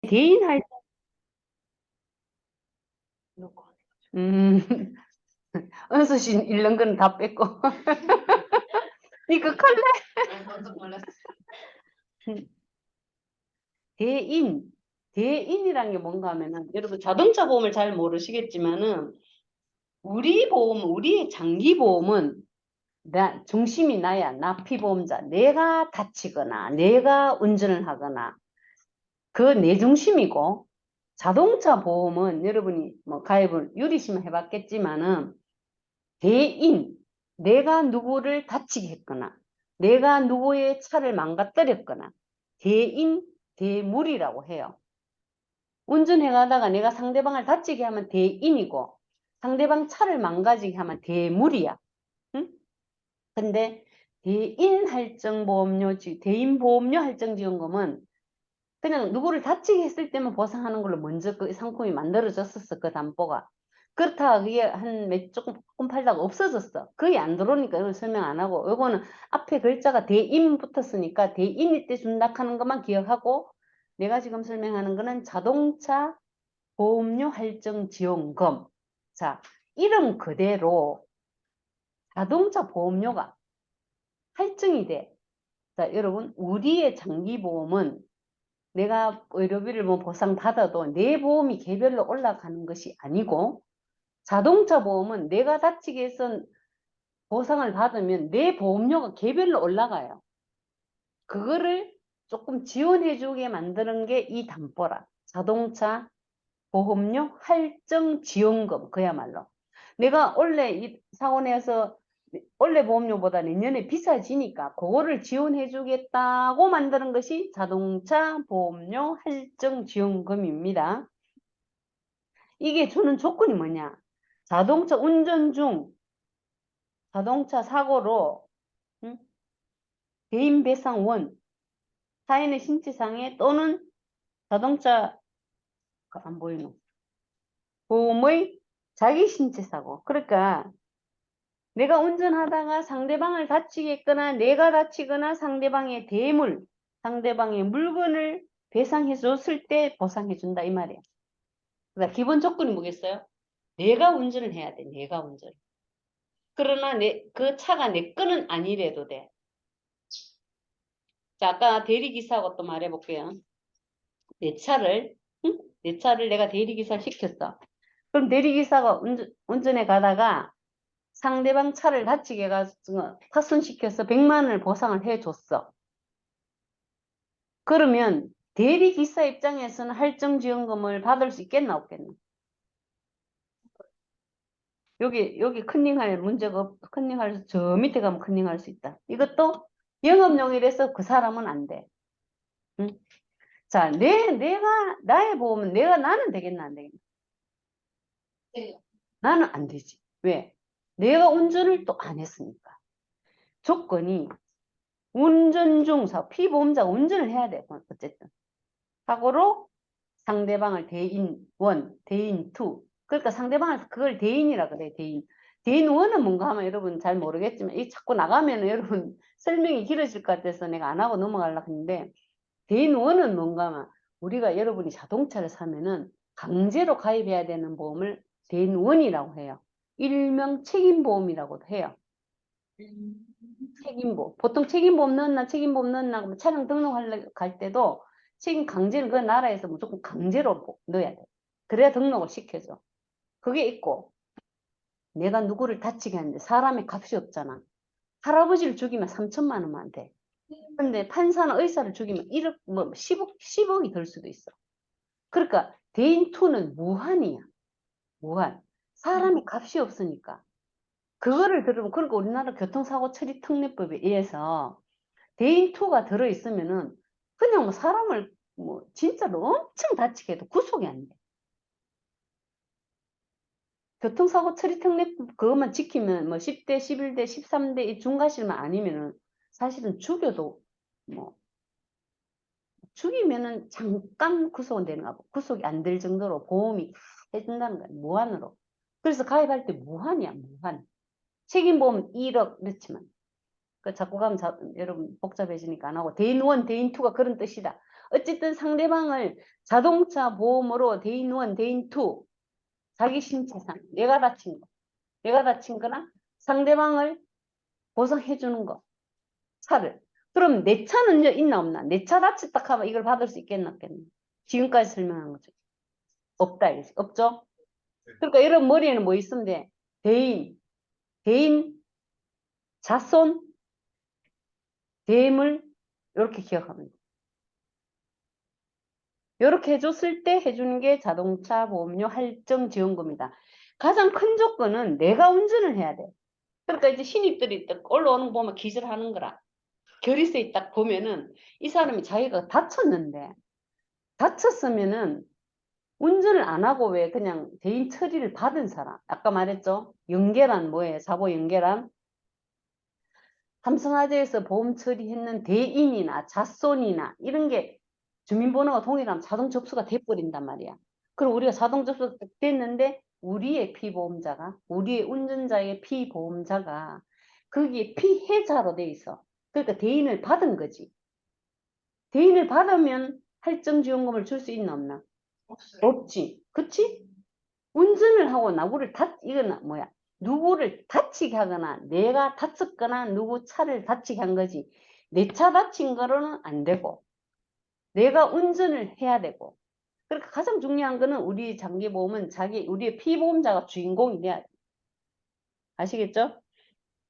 대인 할 음, 은수 씨 읽는 건 다 뺐고. 이거 칼래? 대인이란 게 뭔가 하면은, 여러분 자동차 보험을 잘 모르시겠지만은, 우리 보험, 우리의 장기 보험은 중심이 나야. 나 피보험자. 내가 다치거나, 내가 운전을 하거나, 그 내 중심이고, 자동차 보험은 여러분이 뭐 가입을 유리시면 해봤겠지만은, 대인, 내가 누구를 다치게 했거나, 내가 누구의 차를 망가뜨렸거나, 대인, 대물이라고 해요. 운전해 가다가 내가 상대방을 다치게 하면 대인이고, 상대방 차를 망가지게 하면 대물이야. 응? 근데 대인 할증보험료, 대인 보험료 할증지원금은 그냥 누구를 다치게 했을 때만 보상하는 걸로 먼저 그 상품이 만들어졌었어, 그 담보가. 그렇다가 그게 조금 팔다가 없어졌어. 그게 안 들어오니까 이걸 설명 안 하고, 이거는 앞에 글자가 대인 붙었으니까 대인일 때 준다 하는 것만 기억하고, 내가 지금 설명하는 거는 자동차 보험료 할증 지원금. 자, 이름 그대로 자동차 보험료가 할증이 돼. 자, 여러분, 우리의 장기보험은 내가 의료비를 뭐 보상받아도 내 보험이 개별로 올라가는 것이 아니고, 자동차 보험은 내가 다치게 해서 보상을 받으면 내 보험료가 개별로 올라가요. 그거를 조금 지원해주게 만드는 게 이 담보라. 자동차 보험료 할증 지원금. 그야말로 내가 원래 이 사고 내서 원래 보험료보다 내년에 비싸지니까 그거를 지원해 주겠다고 만드는 것이 자동차 보험료 할증 지원금입니다. 이게 주는 조건이 뭐냐? 자동차 운전 중 자동차 사고로 대인 배상원, 타인의 신체상해 또는 자동차 안 보이노? 보험의 자기 신체 사고. 그러니까 내가 운전하다가 상대방을 다치겠거나 내가 다치거나 상대방의 대물, 상대방의 물건을 배상해 줬을 때 보상해 준다 이 말이야. 그러니까 기본 조건이 뭐겠어요? 내가 운전을 해야 돼. 내가 운전. 그러나 그 차가 내 거는 아니래도 돼. 자, 아까 대리기사하고 또 말해볼게요. 내 차를, 응? 내 차를 내가 대리기사를 시켰어. 그럼 대리기사가 운전해 가다가 상대방 차를 다치게 해가지고 파손시켜서 100만 원을 보상을 해줬어. 그러면 대리기사 입장에서는 할증지원금을 받을 수 있겠나 없겠나? 여기 컨닝할 문제가 없고 컨닝할 저 밑에 가면 컨닝할 수 있다. 이것도 영업용이라서 그 사람은 안 돼. 응? 자, 내가 나의 보험은 나는 되겠나 안 되겠나? 네. 나는 안 되지. 왜? 내가 운전을 또 안 했으니까. 조건이 운전 중사 피보험자가 운전을 해야 돼. 어쨌든. 사고로 상대방을 대인 1, 대인 2. 그러니까 상대방을 그걸 대인이라 그래, 대인. 대인 1은 뭔가 하면 여러분 잘 모르겠지만, 이 자꾸 나가면 여러분 설명이 길어질 것 같아서 내가 안 하고 넘어가려고 했는데, 대인 1은 뭔가 하면 우리가 여러분이 자동차를 사면은 강제로 가입해야 되는 보험을 대인 1이라고 해요. 일명 책임보험이라고도 해요. 책임보험. 보통 책임보험 넣었나, 책임보험 넣었나, 그러면 차량 등록하려 갈 때도 책임 강제를 그 나라에서 무조건 강제로 넣어야 돼. 그래야 등록을 시켜줘. 그게 있고, 내가 누구를 다치게 하는데 사람의 값이 없잖아. 할아버지를 죽이면 3천만 원만 돼. 근데 판사나 의사를 죽이면 1억, 뭐 10억이 될 수도 있어. 그러니까 대인2는 무한이야. 무한. 사람의 값이 없으니까. 그거를 들으면, 그러니까 우리나라 교통사고 처리 특례법에 의해서 대인2가 들어있으면은 그냥 뭐 사람을 뭐 진짜로 엄청 다치게 해도 구속이 안 돼. 교통사고 처리 특례법 그것만 지키면 뭐 10대, 11대, 13대 이 중과실만 아니면은 사실은 죽여도 뭐 죽이면은 잠깐 구속은 되는 거고 구속이 안 될 정도로 보험이 해준다는 거야. 무한으로. 그래서 가입할 때 무한이야. 무한. 책임보험 1억 그렇지만 그 자꾸 가면 여러분 복잡해지니까 안 하고 대인 1, 대인 2가 그런 뜻이다. 어쨌든 상대방을 자동차 보험으로 대인 1, 대인 2, 자기 신체상 내가 다친 거나 상대방을 보상해 주는 거, 차를. 그럼 내 차는 있나 없나? 내 차 다쳤다 하면 이걸 받을 수 있겠나 없겠나? 지금까지 설명한 거죠. 없다, 없죠? 그러니까 여러분 머리에는 뭐 있으면 돼? 대인, 자손, 대물, 이렇게 기억하면 돼. 이렇게 해줬을 때 해주는 게 자동차 보험료 할증 지원금이다. 가장 큰 조건은 내가 운전을 해야 돼. 그러니까 이제 신입들이 딱 올라오는 거 보면 기절하는 거라. 결의서에 딱 보면은 이 사람이 자기가 다쳤으면은 운전을 안 하고 왜 그냥 대인 처리를 받은 사람. 아까 말했죠? 연계란 뭐예요? 사보 연계란? 삼성화재에서 보험 처리했는 대인이나 자손이나 이런 게 주민번호가 동일하면 자동 접수가 돼버린단 말이야. 그럼 우리가 자동 접수가 됐는데 우리의 피보험자가, 우리의 운전자의 피보험자가 거기에 피해자로 돼 있어. 그러니까 대인을 받은 거지. 대인을 받으면 할증지원금을 줄 수 있나 없나? 없지. 그치? 운전을 하고 이건 뭐야? 누구를 다치게 하거나 내가 다쳤거나 누구 차를 다치게 한 거지. 내 차 다친 거로는 안 되고 내가 운전을 해야 되고. 그러니까 가장 중요한 거는 우리 장기보험은 우리의 피보험자가 주인공이 돼야 돼. 아시겠죠?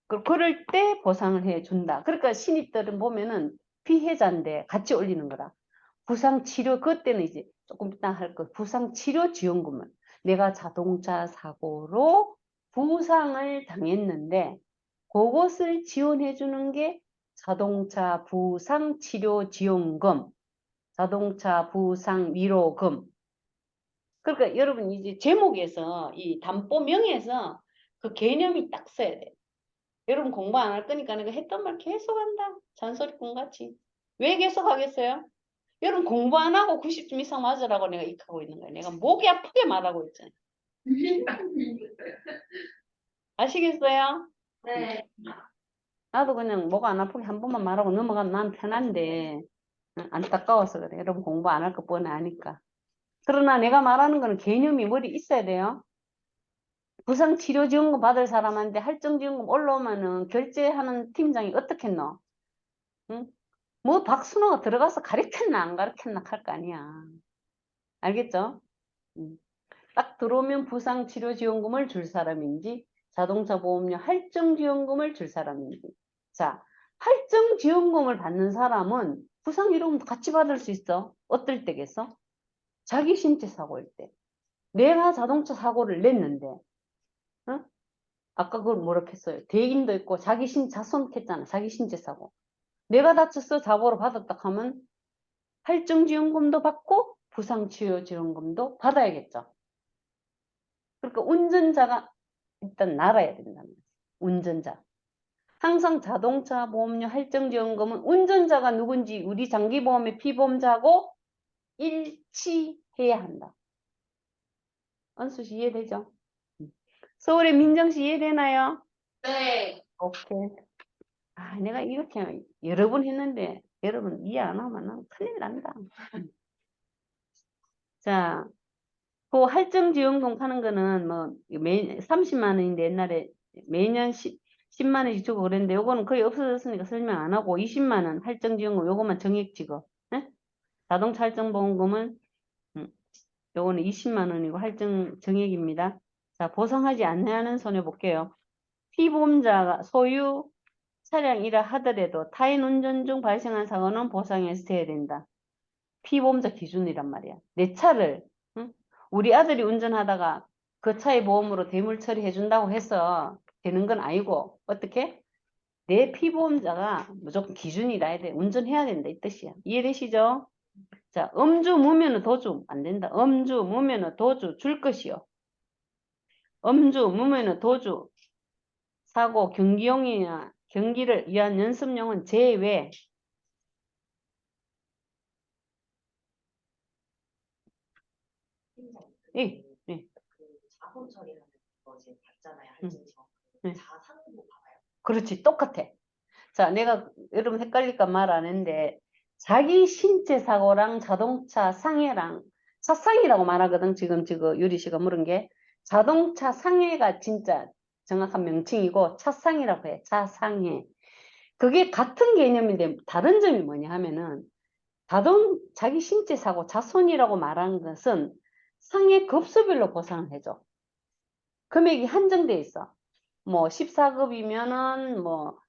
그럴 때 보상을 해준다. 그러니까 신입들은 보면은 피해자인데 같이 올리는 거라. 부상치료, 그때는 이제 조금 이따 할 거, 부상치료 지원금을. 내가 자동차 사고로 부상을 당했는데 그것을 지원해 주는 게 자동차 부상치료 지원금, 자동차 부상 위로금. 그러니까 여러분 이제 제목에서 이 담보명에서 그 개념이 딱 써야 돼. 여러분 공부 안 할 거니까 내가 했던 말 계속 한다. 잔소리꾼 같이. 왜 계속 하겠어요? 여러분 공부 안 하고 90점 이상 맞으라고 내가 익하고 있는 거야. 내가 목이 아프게 말하고 있잖아요. 아시겠어요? 네. 나도 그냥 목 안 아프게 한 번만 말하고 넘어가면 난 편한데 안타까워서 그래. 여러분 공부 안 할 거 뻔히 아니까. 그러나 내가 말하는 거는 개념이 머리 있어야 돼요. 부상치료지원금 받을 사람한테 할증지원금 올라오면은 결제하는 팀장이 어떻게 했노? 응? 뭐 박순호가 들어가서 가르쳤나 안 가르쳤나 할 거 아니야. 알겠죠? 딱 들어오면 부상치료지원금을 줄 사람인지 자동차 보험료 할증지원금을 줄 사람인지. 자, 할증지원금을 받는 사람은 부상위로금 같이 받을 수 있어. 어떨 때겠어? 자기 신체 사고일 때. 내가 자동차 사고를 냈는데 어? 아까 그걸 뭐라 했어요? 대인도 있고 자기 자손 했잖아. 자기 신체 사고. 내가 다쳤어 사고로 받았다 하면 할증지원금도 받고 부상치료지원금도 받아야겠죠. 그러니까 운전자가 일단 날아야 된다는 거지. 운전자. 항상 자동차 보험료 할증지원금은 운전자가 누군지 우리 장기보험의 피보험자하고 일치해야 한다. 은수씨 이해되죠? 서울의 민정씨 이해되나요? 네. 오케이. 아, 내가 이렇게 여러 번 했는데 여러분 이해 안 하면 큰일 난다. 자, 그 할증지원금 하는 거는 뭐 30만 원인데 옛날에 매년 10만 원씩 주고 그랬는데 요거는 거의 없어졌으니까 설명 안 하고 20만 원 할증지원금 요거만 정액 찍어. 네? 자동차 할증보험금은 요거는 20만 원이고 할증 정액입니다. 자, 보상하지 않는 손해 볼게요. 피보험자가 소유 차량이라 하더라도 타인 운전 중 발생한 사고는 보상해서 돼야 된다. 피보험자 기준이란 말이야. 내 차를 응? 우리 아들이 운전하다가 그 차의 보험으로 대물 처리해준다고 해서 되는 건 아니고 어떻게? 내 피보험자가 무조건 기준이라 해야 돼. 운전해야 된다 이 뜻이야. 이해되시죠? 자, 음주, 무면허, 도주 안 된다. 음주, 무면허, 도주 줄 것이요. 음주, 무면허, 도주 사고 경기용이나 경기를 위한 연습용은 제외. 예, 예. 자본 처리하는 거 이제 봤잖아요. 응. 할증지원. 네. 다 사는 거 봐봐요. 그렇지, 똑같아. 자, 내가 여러분 헷갈릴까 말 안 했는데 자기 신체 사고랑 자동차 상해랑 차상해라고 말하거든. 지금 유리 씨가 물은 게 자동차 상해가 진짜 정확한 명칭이고 차상해라고 해. 차상해. 그게 같은 개념인데 다른 점이 뭐냐 하면은 자기 신체 사고 자손이라고 말하는 것은 상해 급수별로 보상을 해줘. 금액이 한정돼 있어. 뭐 14급이면은 뭐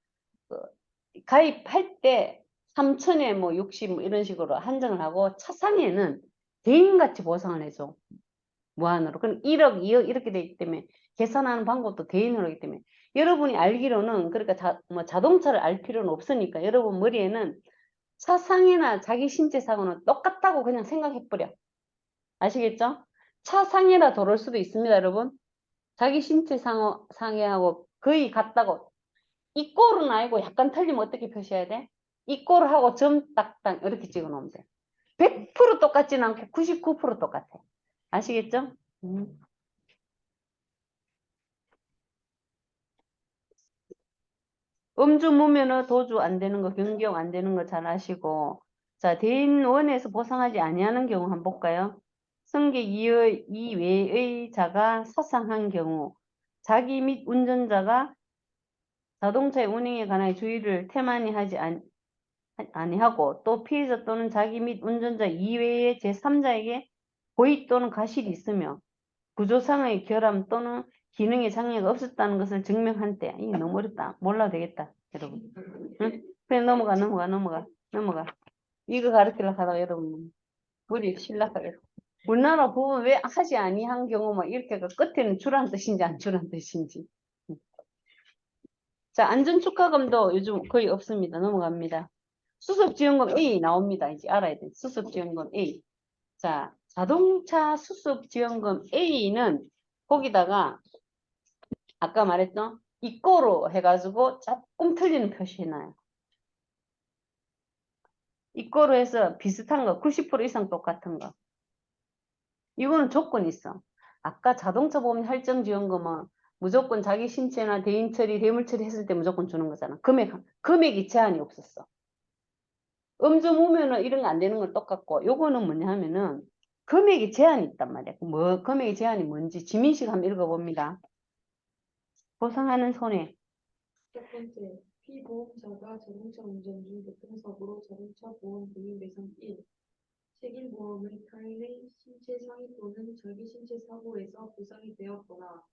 가입할 때 3천에 뭐 60 뭐 이런 식으로 한정을 하고 차상에는 대인같이 보상을 해줘. 무한으로. 그럼 1억, 2억 이렇게 되기 때문에 계산하는 방법도 대인으로 하기 때문에 여러분이 알기로는 그러니까 뭐 자동차를 알 필요는 없으니까 여러분 머리에는 차상해나 자기 신체 사고는 똑같다고 그냥 생각해버려. 아시겠죠? 차상해나 도를 수도 있습니다, 여러분. 자기 신체 상해하고 거의 같다고. 이 꼴은 아니고 약간 틀리면 어떻게 표시해야 돼? 이 꼴을 하고 점 딱딱 이렇게 찍어 놓으면 돼. 100% 똑같지는 않고 99% 똑같아. 아시겠죠? 음주 무면허 도주 안 되는 거, 변경 안 되는 거 잘 아시고. 자, 대인원에서 보상하지 아니하는 경우 한번 볼까요? 승객 이외의 자가 사상한 경우, 자기 및 운전자가 자동차의 운행에 관하여 주의를 태만히 하지 아니하고 또 피해자 또는 자기 및 운전자 이외의 제3자에게 고의 또는 과실이 있으며 구조상의 결함 또는 기능의 장애가 없었다는 것을 증명한 때. 이게 너무 어렵다. 몰라도 되겠다, 여러분. 응? 그냥 넘어가. 이거 가르치려고 하다가 여러분 머리 실락하겠어. 우리나라 보면 왜 하지 아니한 경우 막 이렇게 끝에는 주란 뜻인지 안 주란 뜻인지. 자, 안전축하금도 요즘 거의 없습니다. 넘어갑니다. 수습지원금 A 나옵니다. 이제 알아야 돼. 수습지원금 A. 자, 자동차 수습지원금 A는 거기다가 아까 말했던 이꼬로 해가지고 조금 틀리는 표시해놔요. 이꼬로 해서 비슷한 거, 90% 이상 똑같은 거. 이거는 조건이 있어. 아까 자동차 보험 할증지원금은 무조건 자기 신체나 대인 처리, 대물 처리 했을 때 무조건 주는 거잖아. 금액이 제한이 없었어. 음주 무면허 이런 거 안 되는 건 똑같고, 요거는 뭐냐 하면은 금액이 제한이 있단 말이야. 뭐 금액의 제한이 뭔지 지민씨가 한번 읽어봅니다. 보상하는 손해. 첫 번째, 피보험자가 자동차 운전 중 교통사고로 자동차 보험 금융 배상 1. 책임보험의 타인의 신체 상해 또는 자기 신체 사고에서 부상이 되었거나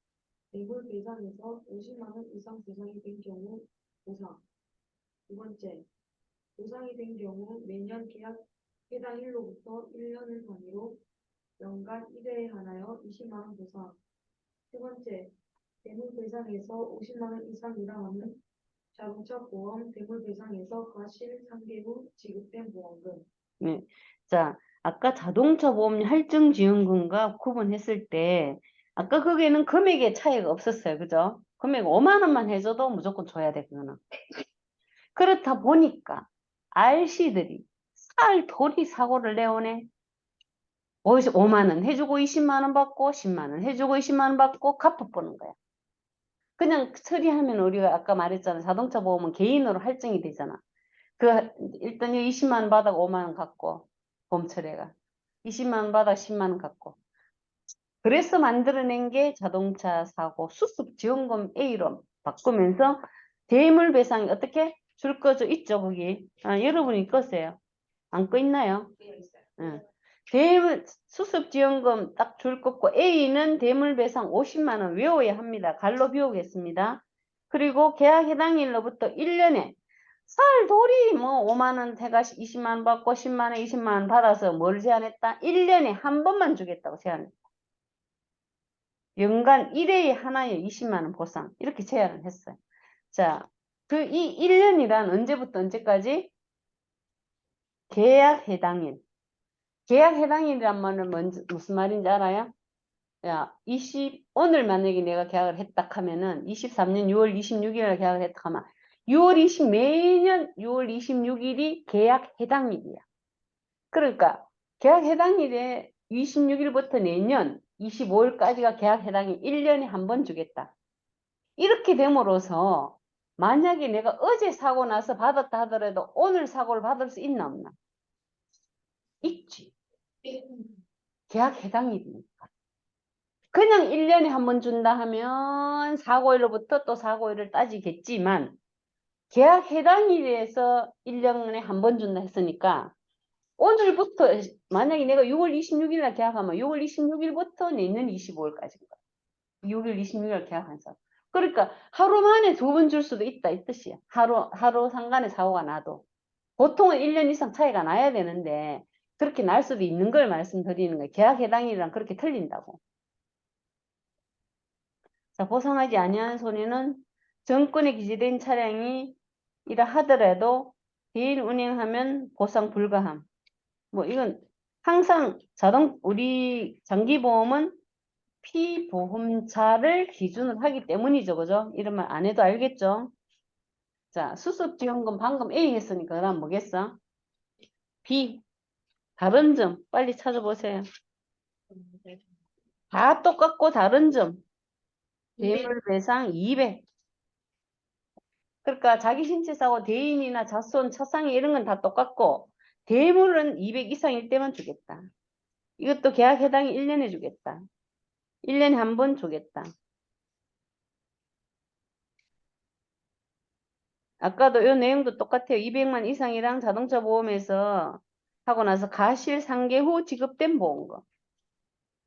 뇌물 배상에서 50만 원 이상 부상이 된 경우 보상. 두 번째, 보상이 된 경우 매년 계약 해당 일로부터 1년을 단위로 연간 1회에 한하여 20만 원 보상. 세 번째, 뇌물 배상에서 50만 원 이상이라 하면 자동차 보험 대물 배상에서 과실 상계 후 지급된 보험금. 네. 자, 아까 자동차 보험 할증지원금과 구분했을 때 아까 거기에는 금액의 차이가 없었어요. 그죠? 금액 5만 원만 해줘도 무조건 줘야 돼, 그거는. 그렇다 보니까 RC들이 살돌이 사고를 내오네. 5만 원 해주고 20만 원 받고 10만 원 해주고 20만 원 받고 갚아보는 거야. 그냥 처리하면 우리가 아까 말했잖아. 자동차 보험은 개인으로 할증이 되잖아. 일단 20만 원 받아 5만 원 갖고 보험 처리가 20만 원 받아 10만 원 갖고. 그래서 만들어낸 게 자동차 사고 수습 지원금 A로 바꾸면서 대물 배상이 어떻게 줄 거죠? 있죠, 거기. 여러분이 껐어요. 안 꺼 있나요? 응. 수습지원금 딱 줄 거고 A는 대물배상 50만 원 외워야 합니다. 갈로 비우겠습니다. 그리고 계약 해당일로부터 1년에 살돌이 뭐 5만 원 해가 20만 원 받고 10만 원 20만 원 받아서 뭘 제한했다? 1년에 한 번만 주겠다고 제한했다. 연간 1회에 하나에 20만 원 보상 이렇게 제한을 했어요. 자, 이 1년이란 언제부터 언제까지? 계약 해당일. 계약 해당일이란 말은 무슨 말인지 알아요? 야, 오늘 만약에 내가 계약을 했다 하면은 23년 6월 26일에 계약을 했다 하면 매년 6월 26일이 계약 해당일이야. 그러니까 계약 해당일에 26일부터 내년 25일까지가 계약 해당일 1년에 한 번 주겠다. 이렇게 됨으로써 만약에 내가 어제 사고 나서 받았다 하더라도 오늘 사고를 받을 수 있나 없나? 있지. 계약 해당일이니까. 그냥 1년에 한 번 준다 하면 사고일로부터 또 사고일을 따지겠지만 계약 해당일에서 1년에 한 번 준다 했으니까 오늘부터 만약에 내가 6월 26일 날 계약하면 6월 26일부터 내년 25일까지인 거야. 6일 26일 계약한 사람. 그러니까 하루 만에 두 번 줄 수도 있다 이 뜻이야. 하루 상간에 사고가 나도. 보통은 1년 이상 차이가 나야 되는데 그렇게 날 수도 있는 걸 말씀드리는 거예요. 계약 해당일이랑 그렇게 틀린다고. 자, 보상하지 아니한 손해는 정권에 기재된 차량이 이라 하더라도 대일 운행하면 보상 불가함. 뭐 이건 항상 우리 장기보험은 피보험자를 기준으로 하기 때문이죠. 그죠? 이런 말 안 해도 알겠죠? 자, 수습지원금 방금 A 했으니까 그다음 뭐겠어? B. 다른 점 빨리 찾아보세요. 다 똑같고 다른 점. 대물배상 200. 그러니까 자기 신체사고 대인이나 자손, 차상이 이런 건 다 똑같고 대물은 200 이상일 때만 주겠다. 이것도 계약 해당이 1년에 주겠다. 1년에 한 번 주겠다. 아까도 이 내용도 똑같아요. 200만 이상이랑 자동차 보험에서 하고 나서 가실상계 후 지급된 보험금.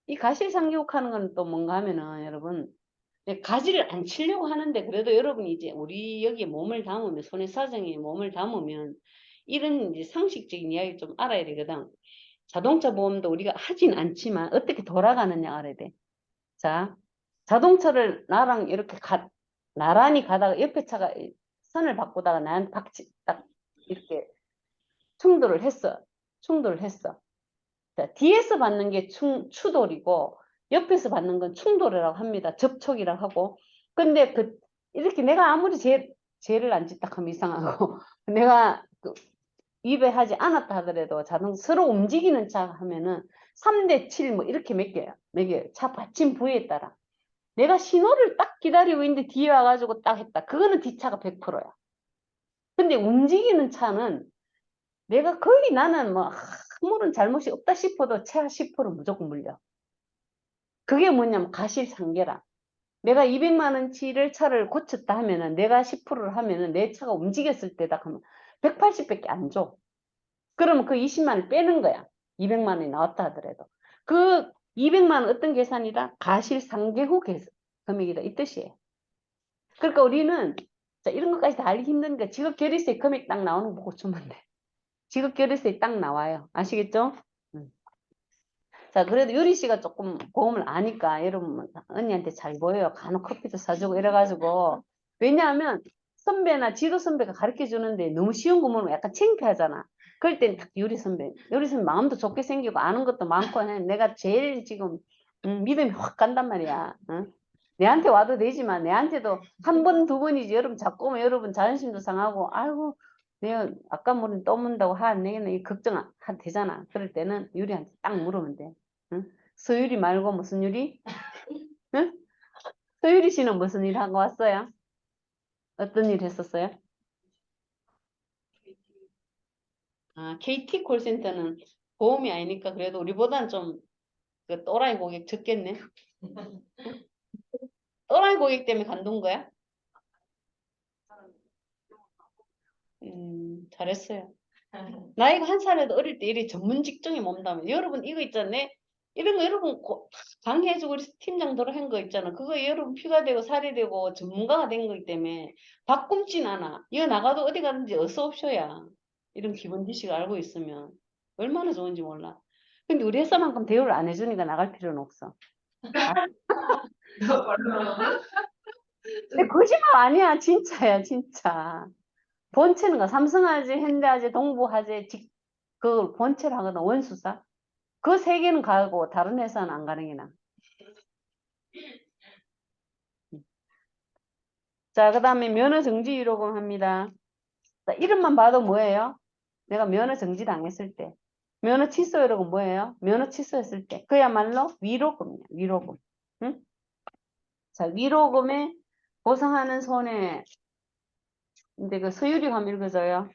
이 가실상계후 하는 건 또 뭔가 하면은 여러분 가지를 안 치려고 하는데 그래도 여러분이 이제 우리 여기에 몸을 담으면 손해 사정에 몸을 담으면 이런 이제 상식적인 이야기 좀 알아야 되거든. 자동차 보험도 우리가 하진 않지만 어떻게 돌아가느냐 알아야 돼. 자, 자동차를 나랑 이렇게 나란히 가다가 옆에 차가 선을 바꾸다가 나한테 딱 이렇게 충돌을 했어. 충돌을 했어. 자, 뒤에서 받는 게 추돌이고 옆에서 받는 건 충돌이라고 합니다. 접촉이라고 하고. 근데 이렇게 내가 아무리 죄를 안 짓다 하면 이상하고 내가 위배하지 않았다 하더라도 서로 움직이는 차 하면은 3대 7 뭐 이렇게 매겨요. 차 받침 부위에 따라. 내가 신호를 딱 기다리고 있는데 뒤에 와가지고 딱 했다. 그거는 뒷차가 100%야. 근데 움직이는 차는 내가 거의 나는 뭐 아무런 잘못이 없다 싶어도 최하 10% 무조건 물려. 그게 뭐냐면 가실상계라. 내가 200만 원치를 차를 고쳤다 하면은 내가 10%를 하면은 내 차가 움직였을 때다 하면 180밖에 안 줘. 그러면 그 20만 원을 빼는 거야. 200만 원이 나왔다 하더라도. 그 200만 원 어떤 계산이다? 가실상계 후 금액이다. 이 뜻이에요. 그러니까 우리는 자, 이런 것까지 다 알기 힘드니까 지급결의세 금액 딱 나오는 거 보고 주면 돼. 지급결의세 딱 나와요. 아시겠죠? 자, 그래도 유리 씨가 조금 보험을 아니까 여러분 언니한테 잘 보여요. 간혹 커피도 사주고 이래가지고. 왜냐하면 선배나 지도 선배가 가르쳐 주는데 너무 쉬운 거 모르면 약간 창피하잖아. 그럴 땐 딱 유리 선배 마음도 좋게 생기고 아는 것도 많고 해. 내가 제일 지금 믿음이 확 간단 말이야. 응? 내한테 와도 되지만 내한테도 한 번, 두 번이지. 여러분 자꾸 오면 여러분 자존심도 상하고 아이고 내가 아까 물은 또 문다고 화 안 내겠네. 걱정 안 되잖아. 그럴 때는 유리한테 딱 물으면 돼. 응? 서유리 말고 무슨 유리? 응? 서유리 씨는 무슨 일 하고 왔어요? 어떤 일 했었어요? 아, KT 콜센터는 보험이 아니니까 그래도 우리보다는 좀 그 또라이 고객 적겠네. 또라이 고객 때문에 간둔 거야? 잘했어요. 나이가 한 살에도 어릴 때 이리 전문 직종에 몸담아. 여러분 이거 있잖아요. 이런 거 여러분 강의해주고 우리 팀장도로 한 거 있잖아. 그거 여러분 피가 되고 살이 되고 전문가가 된 거기 때문에 바꿈진 않아. 이거 나가도 어디 가든지 어서 옵쇼야. 이런 기본 지식 알고 있으면 얼마나 좋은지 몰라. 근데 우리 회사만큼 대우를 안 해주니까 나갈 필요는 없어. 근데 거짓말 아니야. 진짜야 진짜. 본체는 거 삼성화재, 현대화재, 동부화재 그 본체를 하거든. 원수사. 그 세 개는 가고 다른 회사는 안 가는 게 나아. 자, 그 다음에 면허 정지 위로금 합니다. 자, 이름만 봐도 뭐예요? 내가 면허 정지 당했을 때. 면허 취소 위로금 뭐예요? 면허 취소했을 때. 그야말로 위로금이야. 위로금. 응? 자, 위로금에 보상하는 손해. 근데 그 서유리 한번 읽어줘요.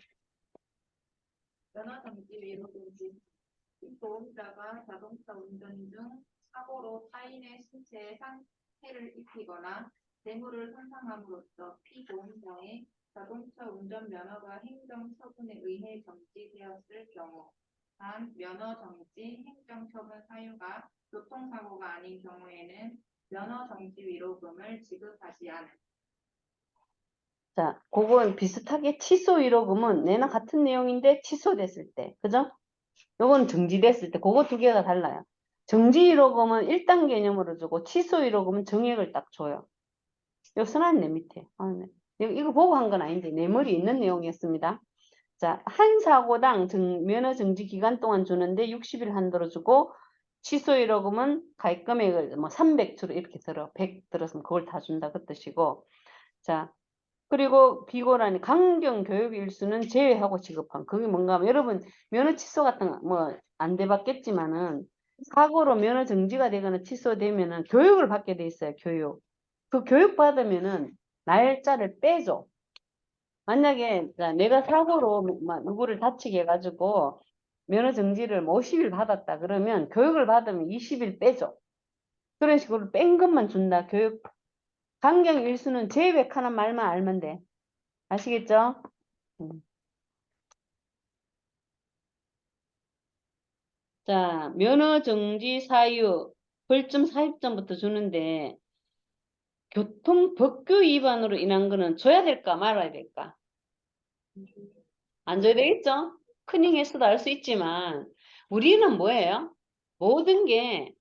피보험자가 자동차 운전 중 사고로 타인의 신체에 상해를 입히거나 뇌물을 손상함으로써 피보험자의 자동차 운전 면허가 행정처분에 의해 정지되었을 경우, 단 면허 정지, 행정처분 사유가 교통사고가 아닌 경우에는 면허 정지 위로금을 지급하지 않은. 자, 그건 비슷하게 취소 위로금은 내나 같은 내용인데 취소됐을 때, 그죠? 요건 정지됐을 때, 그거 두 개가 달라요. 정지 위로금은 1단 개념으로 주고 취소 위로금은 정액을 딱 줘요. 요 써놨네, 밑에. 아, 네. 이거 보고 한 건 아닌데 내 머리에 있는 내용이었습니다. 자, 한 사고당 면허 정지 기간 동안 주는데 60일 한도로 주고 취소 위로금은 가입 금액을 뭐 300주로 이렇게 들어. 100 들었으면 그걸 다 준다 그 뜻이고. 자, 그리고 비고라니 강경 교육 일수는 제외하고 지급한. 그게 뭔가 하면 여러분 면허 취소 같은 거 뭐 안 돼봤겠지만은 사고로 면허 정지가 되거나 취소되면은 교육을 받게 돼 있어요. 교육. 그 교육 받으면은 날짜를 빼줘. 만약에 내가 사고로 누구를 다치게 해가지고 면허 정지를 뭐 50일 받았다 그러면 교육을 받으면 20일 빼줘. 그런 식으로 뺀 것만 준다. 교육 강경 일수는 제외하는 말만 알면 돼. 아시겠죠? 자, 면허 정지 사유, 벌점 40점부터 주는데 교통 법규 위반으로 인한 거는 줘야 될까 말아야 될까? 안 줘야 되겠죠? 커닝에서도 알 수 있지만 우리는 뭐예요? 모든 게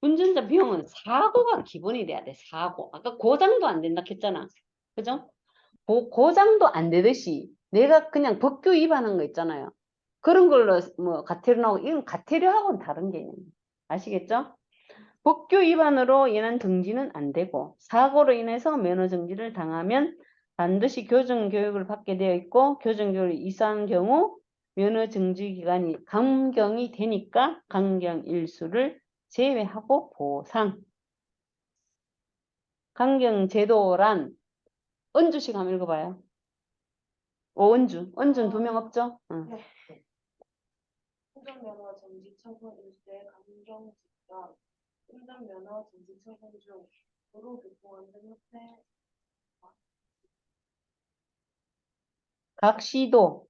운전자 비용은 사고가 기본이 돼야 돼. 사고. 아까 고장도 안 된다 했잖아. 그죠? 고장도 안 되듯이 내가 그냥 법규 위반한 거 있잖아요. 그런 걸로 뭐 과태료 나오고 이건 과태료하고는 다른 개념. 아시겠죠? 법규 위반으로 인한 정지는 안 되고 사고로 인해서 면허 정지를 당하면 반드시 교정 교육을 받게 되어 있고 교정 교육을 이수한 경우 면허 정지 기간이 감경이 되니까 강경 일수를 제외하고 보상. 강경 제도란 은주식 한번 읽어봐요. 오은주. 은주는 2명 없죠? 응. 운전면허 정지 처분 일수의 감경 직전 운전면허 정지 처분 중 도로교통안전협회 각 시도.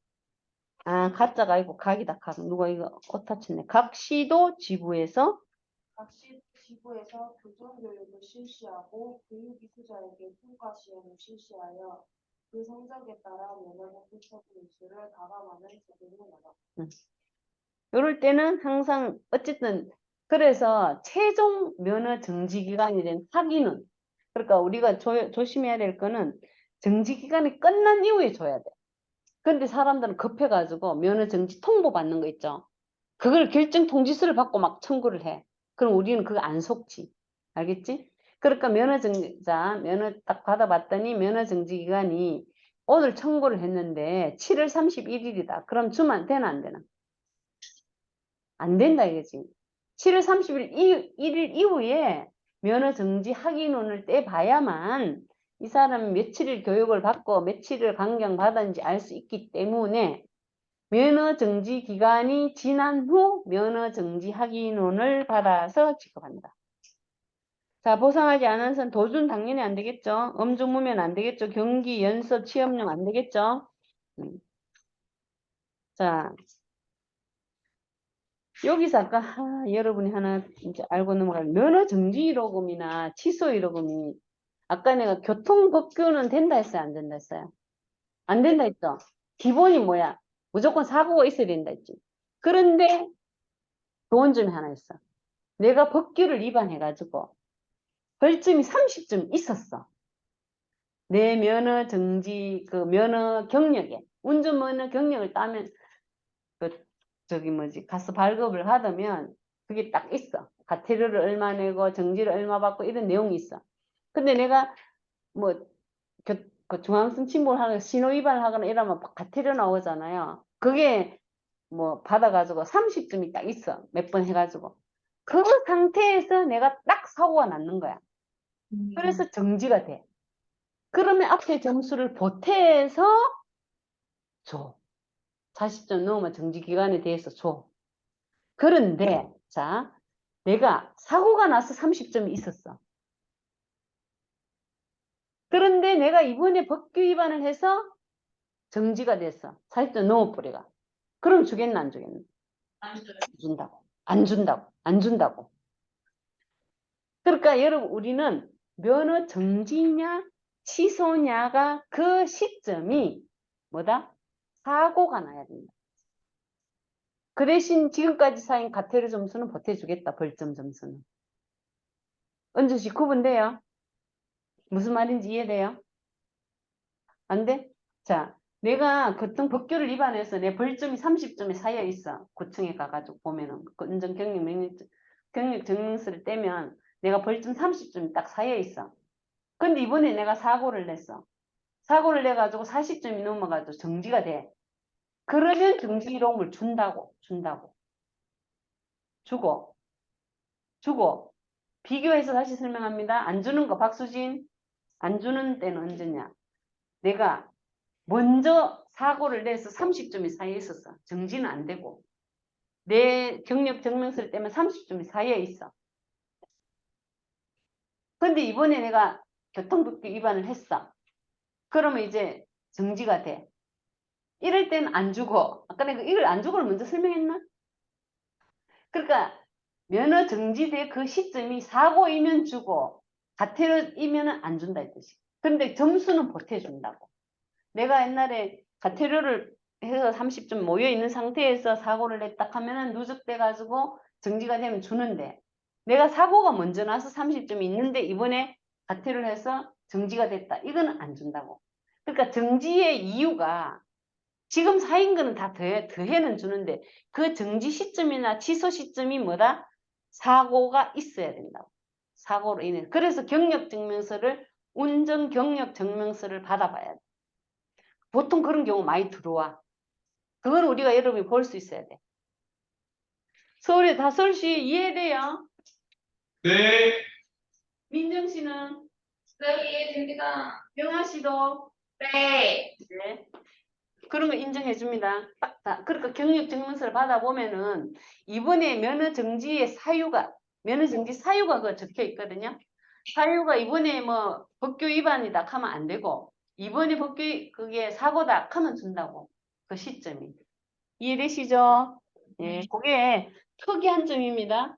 아, 가짜가 아니고 각이다. 각. 누가 이거 오타 쳤네. 각 시도 지부에서 각 지부에서 교정교육을 실시하고 교육이수자에게 통과 시험을 실시하여 그 성적에 따라 면허 정지 처분 일수를 가감하는 제도를 말합니다. 이럴 때는 항상 어쨌든 그래서 최종 면허 정지 기간이 된 확인은 그러니까 우리가 조심해야 될 거는 정지 기간이 끝난 이후에 줘야 돼. 근데 사람들은 급해가지고 면허 정지 통보 받는 거 있죠. 그걸 결정 통지서를 받고 막 청구를 해. 그럼 우리는 그거 안 속지. 알겠지? 그러니까 면허 딱 받아봤더니 면허 정지 기간이 오늘 청구를 했는데 7월 31일이다. 그럼 주면 되나 안 되나? 안 된다 이거지. 7월 31일 이후에 면허 정지 확인원을 떼봐야만 이 사람이 며칠을 교육을 받고 며칠을 강경받았는지 알 수 있기 때문에 면허 정지 기간이 지난 후 면허 정지 확인원을 받아서 지급한다. 자, 보상하지 않은 선 도준 당연히 안 되겠죠. 음주무면 안 되겠죠. 경기, 연습, 취업령 안 되겠죠. 자, 여기서 아까 여러분이 하나 이제 알고 넘어갈 면허 정지 위로금이나 취소 위로금이 아까 내가 교통법규는 된다 했어요, 안 된다 했어요? 안 된다 했죠. 기본이 뭐야? 무조건 사고가 있어야 된다 했지. 그런데 좋은 점이 하나 있어. 내가 법규를 위반해가지고 벌점이 30점 있었어. 내 면허 정지 그 면허 경력에 운전면허 경력을 따면 그 저기 뭐지 가서 발급을 하다면 그게 딱 있어. 과태료를 얼마 내고 정지를 얼마 받고 이런 내용이 있어. 근데 내가 뭐 그 중앙선 침범을 하거나 신호 위반을 하거나 이러면 과태료 나오잖아요. 그게 뭐 받아가지고 30점이 딱 있어. 몇 번 해가지고. 그 상태에서 내가 딱 사고가 났는 거야. 그래서 정지가 돼. 그러면 앞에 점수를 보태서 줘. 40점 넘으면 정지 기간에 대해서 줘. 그런데 자, 내가 사고가 나서 30점이 있었어. 그런데 내가 이번에 법규 위반을 해서 정지가 됐어. 40점 넘어버려가. 그럼 주겠나 안 주겠나? 안 줘요. 준다고. 안 준다고. 안 준다고. 그러니까 여러분 우리는 면허 정지냐 취소냐가 그 시점이 뭐다? 사고가 나야 된다. 그 대신 지금까지 쌓인 과태료 점수는 보태주겠다. 벌점 점수는. 언제시 구분돼요? 무슨 말인지 이해돼요? 안 돼? 자, 내가 교통 법규를 위반해서 내 벌점이 30점에 쌓여 있어. 구청에 가가지고 보면은 그 운전 경력 증명서를 떼면 내가 벌점 30점이 딱 쌓여 있어. 근데 이번에 내가 사고를 냈어. 사고를 내가지고 40점이 넘어가지고 정지가 돼. 그러면 정지이로움을 준다고. 주고. 비교해서 다시 설명합니다. 안 주는 거 박수진. 안 주는 때는 언제냐? 내가 먼저 사고를 내서 30점이 쌓여 있었어. 정지는 안 되고. 내 경력 증명서를 떼면 30점이 쌓여 있어. 근데 이번에 내가 교통법규 위반을 했어. 그러면 이제 정지가 돼. 이럴 때는 안 주고, 아까 내가 이걸 안 주고를 먼저 설명했나? 그러니까 면허 정지될 그 시점이 사고이면 주고 과태료이면 안 준다 이 뜻이. 근데 점수는 보태준다고. 내가 옛날에 과태료를 해서 30점 모여 있는 상태에서 사고를 냈다 하면은 누적돼 가지고 정지가 되면 주는데 내가 사고가 먼저 나서 30점이 있는데 이번에 과태료를 해서 정지가 됐다. 이거는 안 준다고. 그러니까 정지의 이유가 지금 쌓인 거는 다 더해는 주는데 그 정지 시점이나 취소 시점이 뭐다? 사고가 있어야 된다고. 사고로 인해. 그래서 경력증명서를 운전 경력증명서를 받아봐야 돼. 보통 그런 경우 많이 들어와. 그건 우리가 여러분이 볼 수 있어야 돼. 서울의 다솔씨 이해돼요? 네. 민정씨는? 네, 이해됩니다. 영아씨도? 네. 네. 그런 거 인정해 줍니다. 그러니까 경력 증명서를 받아보면은 이번에 면허 정지 사유가 그 적혀 있거든요. 사유가 이번에 뭐 법규 위반이다 하면 안 되고 이번에 법규 그게 사고다 하면 준다고. 그 시점이. 이해되시죠? 예, 그게 특이한 점입니다.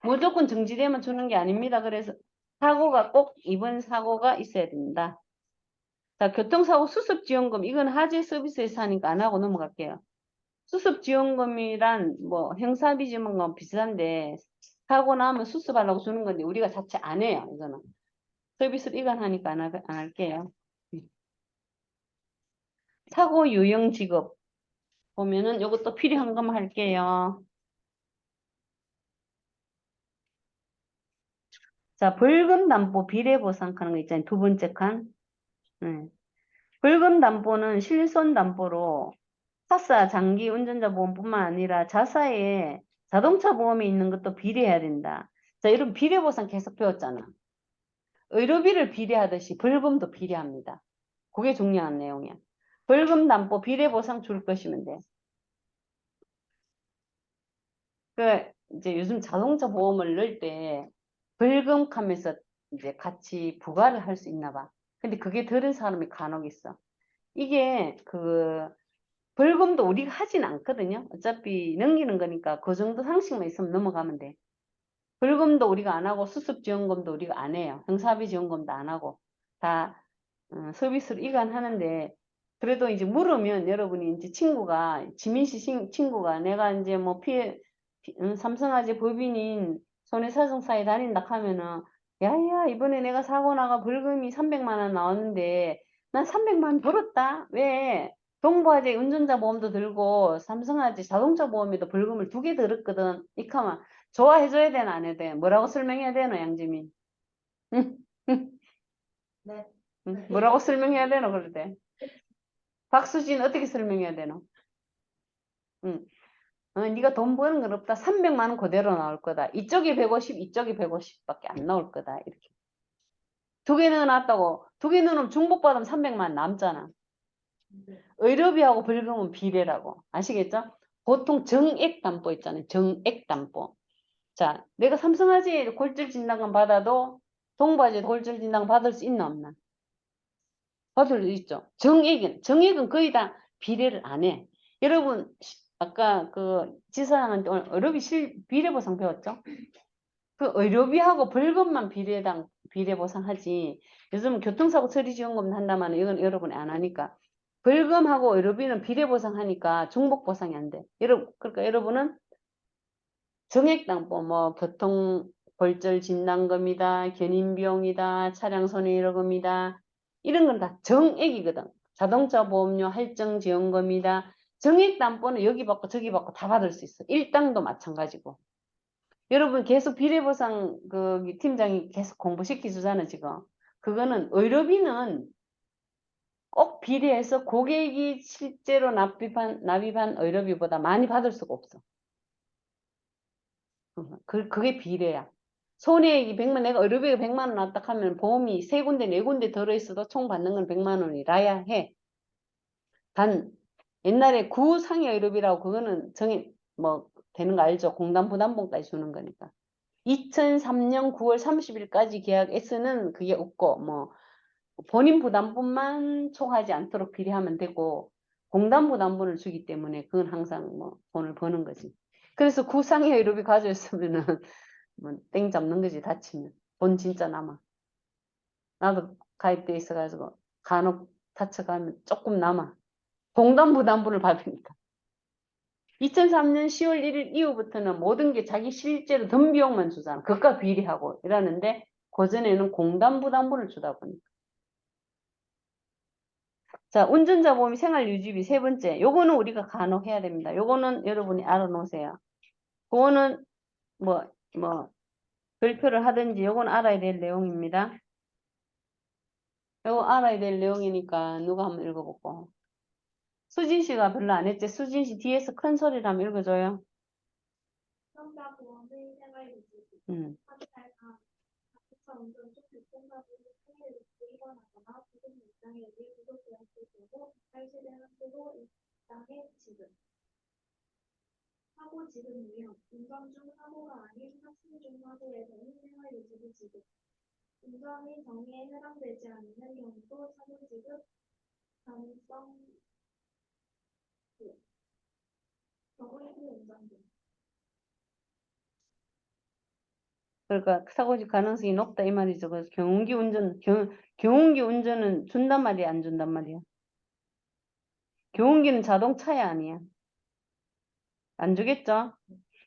무조건 정지되면 주는 게 아닙니다. 그래서 사고가 꼭 이번 사고가 있어야 됩니다. 자, 교통사고 수습지원금. 이건 하재 서비스에서 하니까 안 하고 넘어갈게요. 수습지원금이란 뭐 형사비지원금 비슷한데 사고 나면 수습하려고 주는 건데 우리가 자체 안 해요. 이거는. 서비스를 이관하니까 안 할게요. 사고 유형 지급. 보면은 이것도 필요한 것만 할게요. 자, 벌금 담보 비례 보상하는 거 있잖아요. 두 번째 칸. 벌금 담보는 실손 담보로 차사, 장기, 운전자 보험뿐만 아니라 자사에 자동차 보험이 있는 것도 비례해야 된다. 자, 이런 비례 보상 계속 배웠잖아. 의료비를 비례하듯이 벌금도 비례합니다. 그게 중요한 내용이야. 벌금 담보 비례 보상 줄 것이면 돼. 그 이제 요즘 자동차 보험을 넣을 때 벌금 하면서 이제 같이 부과를 할 수 있나 봐. 근데 그게 들은 사람이 간혹 있어. 이게 그 벌금도 우리가 하진 않거든요. 어차피 넘기는 거니까 그 정도 상식만 있으면 넘어가면 돼. 벌금도 우리가 안 하고 수습지원금도 우리가 안 해요. 형사비 지원금도 안 하고 다 서비스로 이관하는데 그래도 이제 물으면 여러분이 이제 친구가 지민씨 친구가 내가 이제 뭐 삼성화재 법인인 손해사정사에 다닌다 하면은 야야 이번에 내가 사고 나가 벌금이 300만 원 나왔는데 난 300만 원 벌었다. 왜? 동부화재 운전자 보험도 들고 삼성화재 자동차 보험에도 벌금을 2개 들었거든. 이카마 좋아해줘야 되나 안 해야 돼? 뭐라고 설명해야 되노 양지민? 응? 네. 응? 뭐라고 설명해야 되노 그럴 때? 박수진 어떻게 설명해야 되노? 응. 네가 돈 버는 건 없다. 300만 원 그대로 나올 거다. 이쪽이 150, 이쪽이 150밖에 안 나올 거다. 이렇게. 2개 넣어놨다고. 2개 넣으면 중복받으면 300만 원 남잖아. 의료비하고 벌금은 비례라고. 아시겠죠? 보통 정액담보 있잖아요. 정액담보. 자, 내가 삼성화재에 골절 진단금 받아도 동부화재 골절 진단금 받을 수 있나 없나? 받을 수 있죠. 정액은 거의 다 비례를 안 해. 여러분 아까 그 지사장한테 오늘 의료비 비례보상 배웠죠? 그 의료비하고 벌금만 비례보상하지. 요즘 교통사고 처리지원금 한다면 이건 여러분이 안 하니까 벌금하고 의료비는 비례보상하니까 중복보상이 안 돼. 그러니까 여러분은 정액담보 뭐 교통 골절 진단금이다, 견인비용이다, 차량 손해일금이다 이런 건 다 정액이거든. 자동차 보험료 할증지원금이다. 정액담보는 여기 받고 저기 받고 다 받을 수 있어. 일당도 마찬가지고. 여러분 계속 비례보상 그 팀장이 계속 공부시켜 주잖아 지금. 그거는 의료비는 꼭 비례해서 고객이 실제로 납입한 의료비보다 많이 받을 수가 없어. 그게 비례야. 손해액이 100만, 내가 의료비가 100만 원 났다 하면 보험이 3군데, 4군데 들어있어도 총 받는 건 100만 원이라야 해. 단, 옛날에 구상해 의료비라고 그거는 뭐, 되는 거 알죠? 공단부담금까지 주는 거니까. 2003년 9월 30일까지 계약 S는 그게 없고, 뭐, 본인 부담분만 초과하지 않도록 비례하면 되고, 공단부담분을 주기 때문에 그건 항상 뭐, 돈을 버는 거지. 그래서 구상해 의료비 가지고 있으면은, 뭐, 땡 잡는 거지, 다치면. 돈 진짜 남아. 나도 가입돼 있어가지고, 간혹 다쳐가면 조금 남아. 공단부담분을 받으니까. 2003년 10월 1일 이후부터는 모든 게 자기 실제로 든 비용만 주잖아. 그것과 비례하고 이러는데, 그전에는 공단부담분을 주다 보니까. 자, 운전자 보험이 생활유지비 세 번째. 요거는 우리가 간혹 해야 됩니다. 요거는 여러분이 알아놓으세요. 그거는 뭐, 별표를 하든지 요건 알아야 될 내용입니다. 요거 알아야 될 내용이니까 누가 한번 읽어보고. 수진 씨가 별로 안 했지? 수진 씨 뒤에서 큰 소리로 한번 읽어줘요. 자동차 보험의 생활유지비 음. 확인할 사 자동차 운전 중 교통사고로 피해를 입거나 부분 일당에 의해 구속되었을 경우 발생한 수로 일당의 지급 사고 지급 유형 운전 중 사고가 아닌 학생 중 사고에서는 생활유지비 지급 운전이 정의에 해당되지 않는 경우도 사고 지급 가능성 경우일부 운전 등 그러니까 사고지 가능성이 높다 이 말이죠. 그래서 경운기 운전은 준단 말이야, 안 준단 말이야? 경운기는 자동차야, 아니야? 안 주겠죠?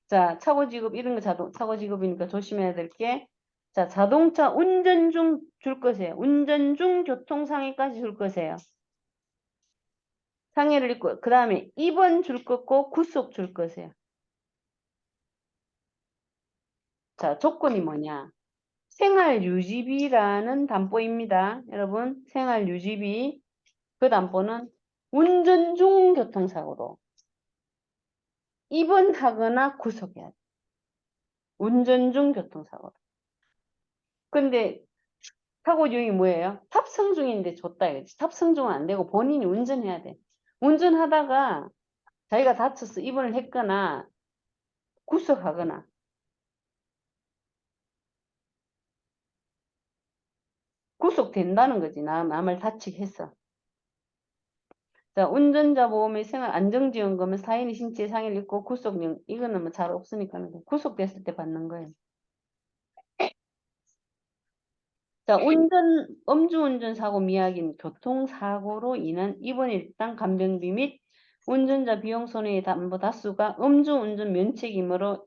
자, 차고 지급 이런 거 차고 지급이니까 조심해야 될 게, 자, 자동차 운전 중 줄 것이에요. 운전 중 교통상해까지 줄 것이에요. 상해를 입고 그 다음에 입원 줄 거고 구속 줄 것이에요. 자, 조건이 뭐냐? 생활유지비라는 담보입니다. 여러분, 생활유지비 그 담보는 운전 중 교통사고로 입원하거나 구속해야 돼. 운전 중 교통사고로. 근데 사고 유형이 뭐예요? 탑승 중인데 줬다 이거지. 탑승 중은 안 되고 본인이 운전해야 돼. 운전하다가 자기가 다쳐서 입원을 했거나 구속하거나 구속된다는 거지. 남을 다치게 했어. 자, 운전자 보험의 생활 안정지원금은 사인이 신체 상해를 입고 구속령 이거는 뭐 잘 없으니까 구속됐을 때 받는 거예요. 자, 음주운전 사고 미약인 교통사고로 인한 입원 일당 간병비 및 운전자 비용 손해의 담보 다수가 음주운전 면책이므로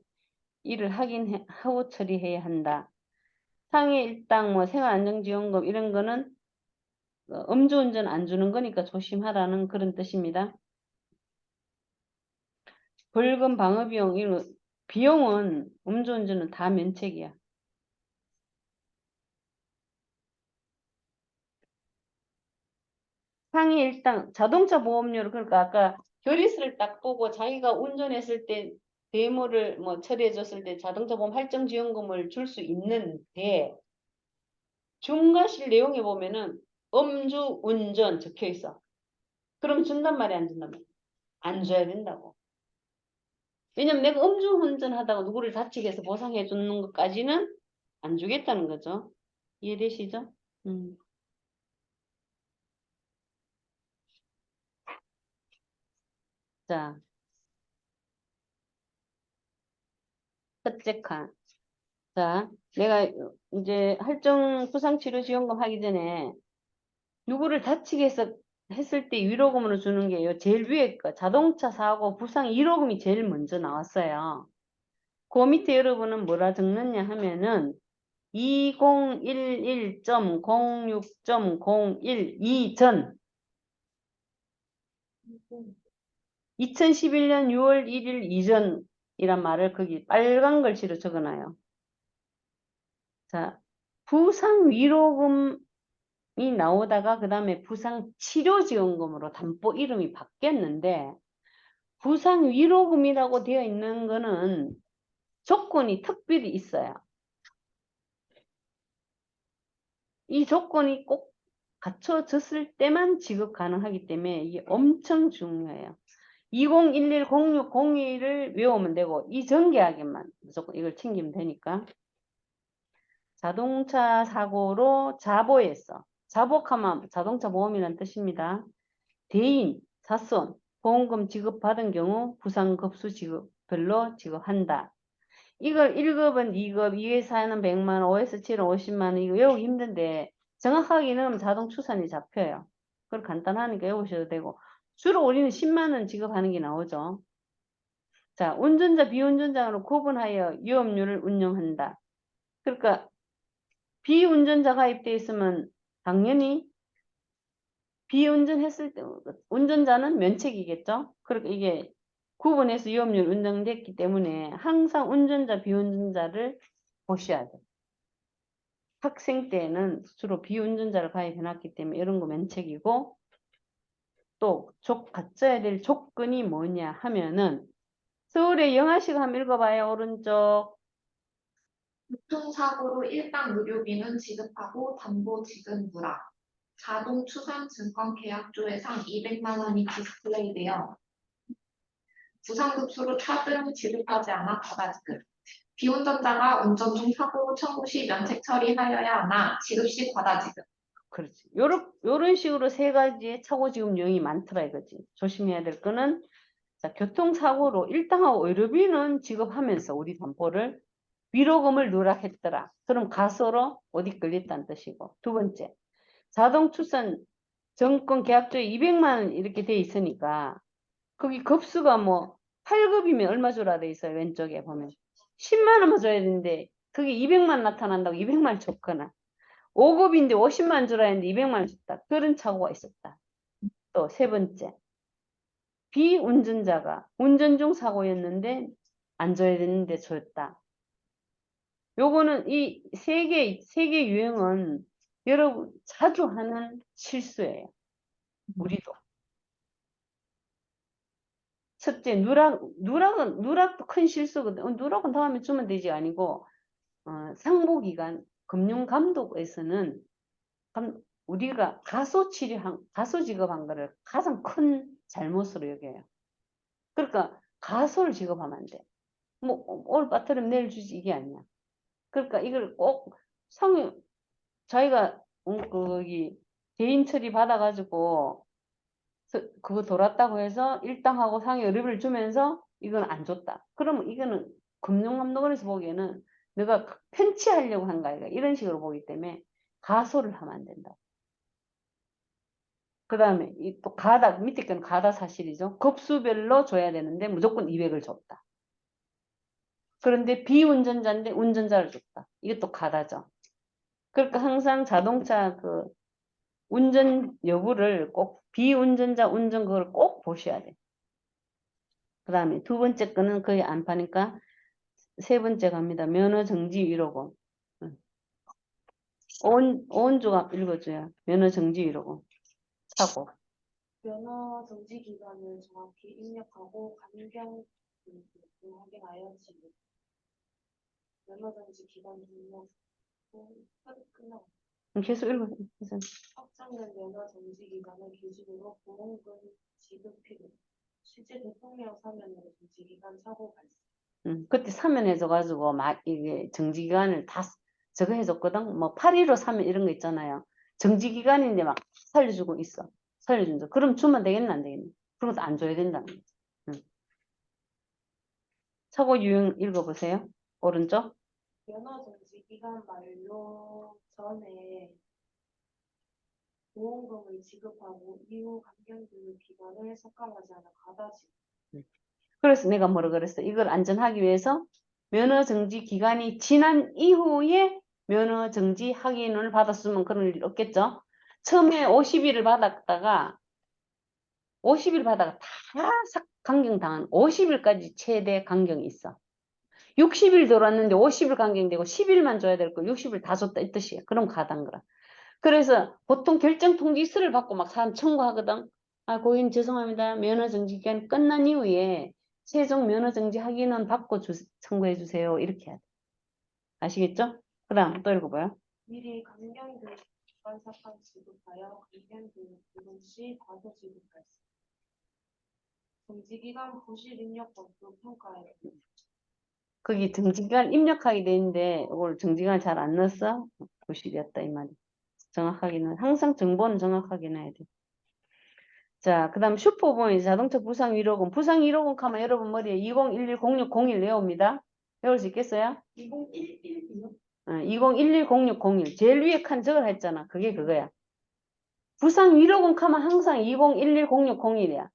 이를 확인하고 처리해야 한다. 상해 일당 뭐 생활안정지원금 이런 거는 음주운전 안 주는 거니까 조심하라는 그런 뜻입니다. 벌금 방어비용 이런 비용은 음주운전은 다 면책이야. 상해 일당 자동차 보험료를 그러니까 아까 결의서를 딱 보고 자기가 운전했을 때 대물을 뭐 처리해 줬을 때 자동차 보험 할증 지원금을 줄 수 있는데 중과실 내용에 보면은 음주 운전 적혀 있어. 그럼 준단 말이야, 안 준단 말이야? 안 줘야 된다고. 왜냐면 내가 음주운전 하다가 누구를 다치게 해서 보상해 주는 것까지는 안 주겠다는 거죠. 이해되시죠? 자, 첫째 칸. 자, 내가 이제 할증 부상치료지원금 하기 전에 누구를 다치게 해서 했을 때 위로금으로 주는 게요. 제일 위에 거 자동차 사고 부상 위로금이 제일 먼저 나왔어요. 그 밑에 여러분은 뭐라 적느냐 하면은 2011.06.01 이전 2011년 6월 1일 이전이란 말을 거기 빨간 글씨로 적어놔요. 자, 부상 위로금이 나오다가 그 다음에 부상 치료지원금으로 담보 이름이 바뀌었는데 부상 위로금이라고 되어 있는 거는 조건이 특별히 있어요. 이 조건이 꼭 갖춰졌을 때만 지급 가능하기 때문에 이게 엄청 중요해요. 2011-06-02를 외우면 되고 이 전계약에만 무조건 이걸 챙기면 되니까. 자동차 사고로 자보했어. 자복하면 자동차 보험이라는 뜻입니다. 대인, 사손, 보험금 지급받은 경우 부상급수 지급별로 지급한다. 이걸 1급은 2급, 2회사는 100만 원, 5에서 7은 50만 원 이거 외우기 힘든데 정확하게 넣으면 자동 추산이 잡혀요. 그걸 간단하니까 외우셔도 되고 주로 우리는 10만 원 지급하는 게 나오죠. 자, 운전자, 비운전자로 구분하여 위험률을 운용한다. 그러니까 비운전자 가입돼 있으면 당연히 비운전했을 때 운전자는 면책이겠죠. 그러니까 이게 구분해서 위험률 운영됐기 때문에 항상 운전자, 비운전자를 보셔야 돼요. 학생 때는 주로 비운전자를 가입해놨기 때문에 이런 거 면책이고 또 갖춰야 될 조건이 뭐냐 하면은 서울의 영아식 한번 읽어봐요. 오른쪽. 교통사고로 일당 의료비는 지급하고 담보 지급무라. 자동 추산 증권 계약조회상 200만 원이 디스플레이되어 부상급수로 차등 지급하지 않아 과다지급. 비운전자가 운전 중 사고 청구 시 면책 처리하여야 하나 지급 시 과다지급. 그렇지. 요런 식으로 세 가지의 차고지급 유형이 많더라 이거지. 조심해야 될 거는 자, 교통사고로 일당하고 의료비는 지급하면서 우리 담보를 위로금을 누락했더라. 그럼 가소로 어디 끌렸다는 뜻이고. 두 번째, 자동출산 정권 계약조에 200만 원 이렇게 돼 있으니까 거기 급수가 뭐 8급이면 얼마 줘라 돼 있어요. 왼쪽에 보면 10만 원만 줘야 되는데 그게 200만 나타난다고 200만 줬거나 5급인데 50만 주라 했는데 200만 줬다. 그런 착오가 있었다. 또 세 번째, 비운전자가 운전 중 사고였는데 안 줘야 되는데 줬다. 요거는 이 세 개 유형은 여러분 자주 하는 실수예요. 우리도. 첫째, 누락도 큰 실수거든. 누락은 다음에 주면 되지 아니고, 상보기관, 금융감독에서는 우리가 가소 지급한 거를 가장 큰 잘못으로 여겨요. 그러니까 가소를 지급하면 안 돼. 뭐, 오늘 빠뜨리면 내일 주지 이게 아니야. 그러니까 이걸 꼭 자기가 거기 개인 처리 받아가지고 그거 돌았다고 해서 일당하고 상해 의뢰비를 주면서 이건 안 줬다. 그러면 이거는 금융감독원에서 보기에는 내가 편취하려고 한 거야. 이런 식으로 보기 때문에 가소를 하면 안 된다. 그 다음에 또 밑에 거는 가다 사실이죠. 급수별로 줘야 되는데 무조건 200을 줬다. 그런데 비운전자인데 운전자를 줬다. 이것도 가다죠. 그러니까 항상 자동차 그 운전 여부를 꼭 비운전자 운전 그걸 꼭 보셔야 돼. 그 다음에 두 번째 거는 거의 안 파니까 세 번째 갑니다. 면허 정지 위로금. 오은주가 읽어줘요. 면허 정지 위로금. 사고. 면허 정지 기간을 정확히 입력하고 감경 확인하여 지급. 면허 정지 기간 등록 후 끝나. 계속 읽어. 확정된 면허 정지 기간을 기준으로 보험금 지급 필요. 실제 대통령 사면으로 정지기간 사고 발생. 그때 사면해줘가지고 막 이게 정지기간을 다 저거 해줬거든. 뭐 8.15 사면 이런 거 있잖아요. 정지기간인데 막 살려주고 있어. 살려준다. 그럼 주면 되겠나 안 되겠나? 그런 것도 안 줘야 된다는 거지. 사고 유형 읽어보세요. 오른쪽. 면허 정지기간 만료 전에 보험금을 지급하고 이후 감경금 기간을 삭감하지 않아 과다지. 그래서 내가 뭐라 그랬어? 이걸 안전하기 위해서 면허 정지 기간이 지난 이후에 면허 정지 확인을 받았으면 그런 일 없겠죠? 처음에 50일을 받았다가 50일 받다가 다 강경당한 50일까지 최대 강경이 있어. 60일 돌았는데 50일 강경되고 10일만 줘야 될 거 60일 다 줬다 이 뜻이야. 그럼 가단 거라. 그래서 보통 결정 통지서를 받고 막 사람 청구하거든. 아, 고객님 죄송합니다. 면허 정지 기간 끝난 이후에 최종 면허 정지 확인은 받고 청구해 주세요. 이렇게 해야 돼. 아시겠죠? 그 다음 또 읽어봐요. 미리 감경금 기간 삭감 지급하여 감경금 부분 시 과도 지급 발생. 정지기간 부실 입력 범수 평가에 거기 정지기간 입력하게 되는데 이걸 정지기간 잘 안 넣었어? 부실이었다 이 말이. 정확하게는 항상 정보는 정확하게 넣어야 돼. 자, 그 다음 슈퍼보험 자동차 부상 1호금. 부상 1호금 하면 여러분 머리에 20110601 외웁니다. 외울 수 있겠어요? 2011이요? 20110601. 제일 위에 칸 저걸 했잖아. 그게 그거야. 부상 1호금 하면 항상 20110601이야.